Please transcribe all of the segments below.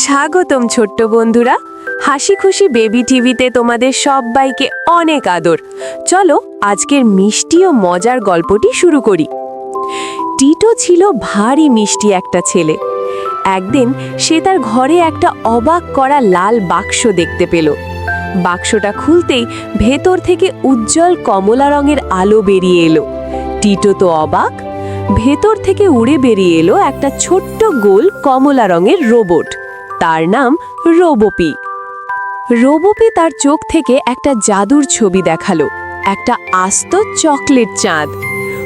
স্বাগতম ছোট্ট বন্ধুরা, হাসি খুশি বেবি টিভিতে তোমাদের সবাইকে অনেক আদর। চলো আজকের মিষ্টি ও মজার গল্পটি শুরু করি। টিটো ছিল ভারী মিষ্টি একটা ছেলে। একদিন সে তার ঘরে একটা অবাক করা লাল বাক্স দেখতে পেল। বাক্সটা খুলতেই ভেতর থেকে উজ্জ্বল কমলা রঙের আলো বেরিয়ে এলো। টিটো তো অবাক। ভেতর থেকে উড়ে বেরিয়ে এলো একটা ছোট্ট গোল কমলা রঙের রোবট। তার নাম রোবোপি। রোবোপি তার চোখ থেকে একটা জাদুর ছবি দেখালো, একটা আস্ত চকলেট চাঁদ।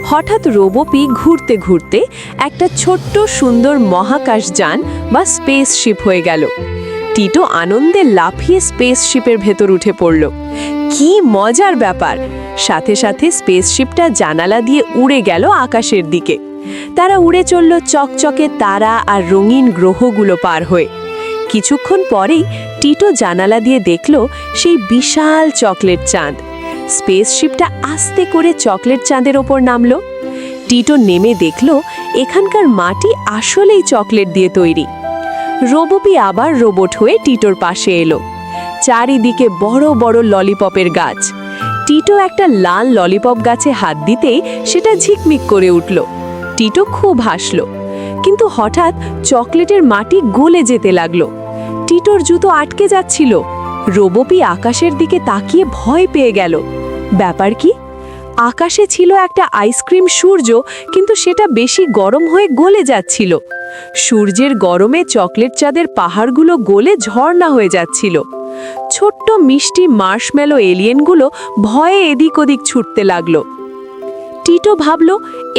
হঠাৎ রোবোপি ঘুরতে ঘুরতে একটা ছোট্ট সুন্দর মহাকাশযান বা স্পেসশিপ হয়ে গেল। টিটো আনন্দে লাফিয়ে স্পেসশিপের ভেতর উঠে পড়ল। কি মজার ব্যাপার! সাথে সাথে স্পেসশিপটা জানালা দিয়ে উড়ে গেল আকাশের দিকে। তারা উড়ে চলল চকচকে তারা আর রঙিন গ্রহগুলো পার হয়ে। কিছুক্ষণ পরেই টিটো জানালা দিয়ে দেখল সেই বিশাল চকলেট চাঁদ। স্পেসশিপটা আস্তে করে চকলেট চাঁদের ওপর নামল। টিটো নেমে দেখল এখানকার মাটি আসলেই চকলেট দিয়ে তৈরি। রোবোপি আবার রোবট হয়ে টিটোর পাশে এলো। চারিদিকে বড় বড় ললিপপের গাছ। টিটো একটা লাল ললিপপ গাছে হাত দিতেই সেটা ঝিকমিক করে উঠল। টিটো খুব হাসল, কিন্তু হঠাৎ চকলেটের মাটি গলে যেতে লাগলো। টিটোর জুতো আটকে যাচ্ছিল। রোবোপি আকাশের দিকে তাকিয়ে ভয় পেয়ে গেল। ব্যাপার কি? আকাশে ছিল একটা আইসক্রিম সূর্য, কিন্তু সেটা বেশি গরম হয়ে গলে যাচ্ছিল। সূর্যের গরমে চকলেট চাঁদের পাহাড়গুলো গলে ঝর্ণা হয়ে যাচ্ছিল। ছোট্ট মিষ্টি মার্শমেলো এলিয়েনগুলো ভয়ে এদিক ওদিক ছুটতে লাগলো। টিটো ভাবল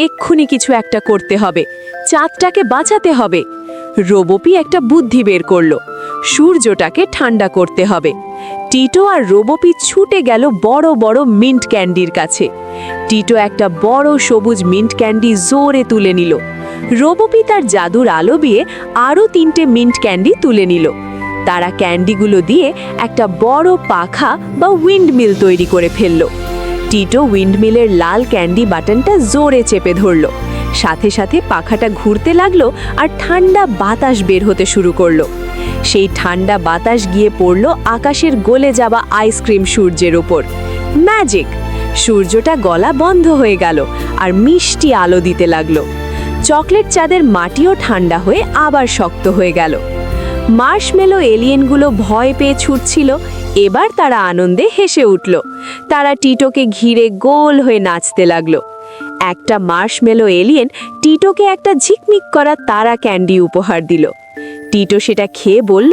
এক্ষুনি কিছু একটা করতে হবে, চাঁদটাকে বাঁচাতে হবে। রোবোপি একটা বুদ্ধি বের করলো, সূর্যটাকে ঠান্ডা করতে হবে। টিটো আর রোবোপি ছুটে গেল বড় বড় মিন্ট ক্যান্ডির কাছে। টিটো একটা বড় সবুজ মিন্ট ক্যান্ডি জোরে তুলে নিল। রোবোপি তার জাদুর আলো দিয়ে আরও 3টে মিন্ট ক্যান্ডি তুলে নিল। তারা ক্যান্ডিগুলো দিয়ে একটা বড় পাখা বা উইন্ডমিল তৈরি করে ফেলল। টিটো উইন্ডমিলের লাল ক্যান্ডি বাটনটা জোরে চেপে ধরল। সাথে সাথে পাখাটা ঘুরতে লাগলো আর ঠান্ডা বাতাস বের হতে শুরু করলো। সেই ঠান্ডা বাতাস গিয়ে পড়ল আকাশের গলে যাওয়া আইসক্রিম সূর্যের ওপর। ম্যাজিক! সূর্যটা গলা বন্ধ হয়ে গেল আর মিষ্টি আলো দিতে লাগলো। চকলেট চাঁদের মাটিও ঠান্ডা হয়ে আবার শক্ত হয়ে গেল। মার্শমেলো এলিয়েনগুলো ভয় পেয়ে ছুটছিল। এবার তারা আনন্দে হেসে উঠল। তারা টিটোকে ঘিরে গোল হয়ে নাচতে লাগলো। একটা মার্শমেলো এলিয়েন টিটোকে একটা ঝিকমিক করা তারা ক্যান্ডি উপহার দিল। টিটো সেটা খেয়ে বলল,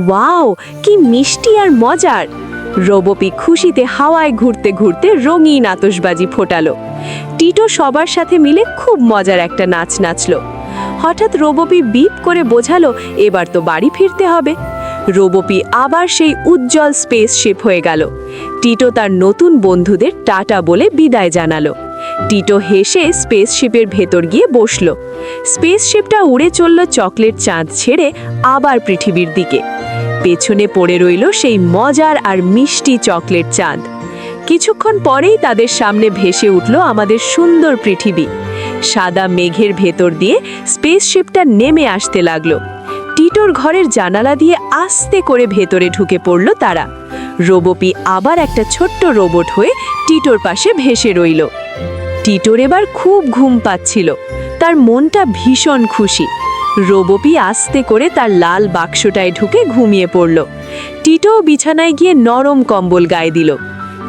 ওয়াও, কি মিষ্টি আর মজার! রোবোপি খুশিতে হাওয়ায় ঘুরতে ঘুরতে রঙিন আতশবাজি ফোটালো। টিটো সবার সাথে মিলে খুব মজার একটা নাচ নাচলো। হঠাৎ রোবোপি বিপ করে বোঝালো এবার তো বাড়ি ফিরতে হবে। রোবোপি আবার সেই উজ্জ্বল স্পেসশিপ হয়ে গেল। টিটো তার নতুন বন্ধুদের টাটা বলে বিদায় জানালো। টিটো হেসে স্পেসশিপের ভেতর গিয়ে বসল। স্পেসশিপটা উড়ে চলল চকলেট চাঁদ ছেড়ে আবার পৃথিবীর দিকে। পেছনে পড়ে রইল সেই মজার আর মিষ্টি চকলেট চাঁদ। কিছুক্ষণ পরেই তাদের সামনে ভেসে উঠল আমাদের সুন্দর পৃথিবী। সাদা মেঘের ভেতর দিয়ে স্পেসশিপটা নেমে আসতে লাগলো। টিটোর ঘরের জানালা দিয়ে আস্তে করে ভেতরে ঢুকে পড়ল তারা। রোবোপি আবার একটা ছোট্ট রোবট হয়ে টিটোর পাশে ভেসে রইল। টিটোর এবার খুব ঘুম পাচ্ছিল। তার মনটা ভীষণ খুশি। রোবোপি আস্তে করে তার লাল বাক্সটায় ঢুকে ঘুমিয়ে পড়ল। টিটোও বিছানায় গিয়ে নরম কম্বল গায়ে দিল।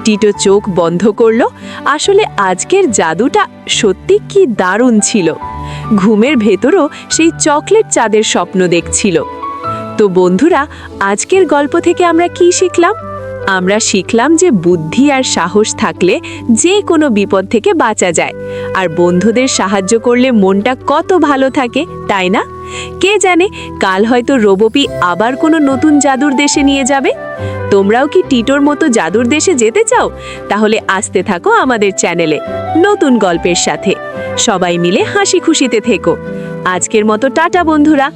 টিটো চোখ বন্ধ করল। আসলে আজকের জাদুটা সত্যি কি দারুণ ছিল। ঘুমের ভেতরও সেই চকলেট চাঁদের স্বপ্ন দেখছিল। তো বন্ধুরা, আজকের গল্প থেকে আমরা কি শিখলাম? আমরা শিখলাম যে বুদ্ধি আর সাহস থাকলে যে কোনো বিপদ থেকে বাঁচা যায়। আর বন্ধুদের সাহায্য করলে মনটা কত ভালো থাকে, তাই না? কে জানে, কাল হয়তো রোবোপি আবার কোনো নতুন জাদুর দেশে নিয়ে যাবে। তোমরাও কি টিটোর মতো জাদুর দেশে যেতে চাও? তাহলে আসতে থাকো আমাদের চ্যানেলে নতুন গল্পের সাথে। সবাই মিলে হাসি খুশিতে থেকো। আজকের মতো টাটা বন্ধুরা।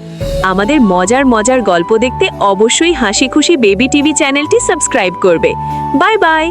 আমাদের মজার মজার গল্প দেখতে অবশ্যই হাসি খুশি বেবি টিভি চ্যানেলটি সাবস্ক্রাইব করবে। Bye bye.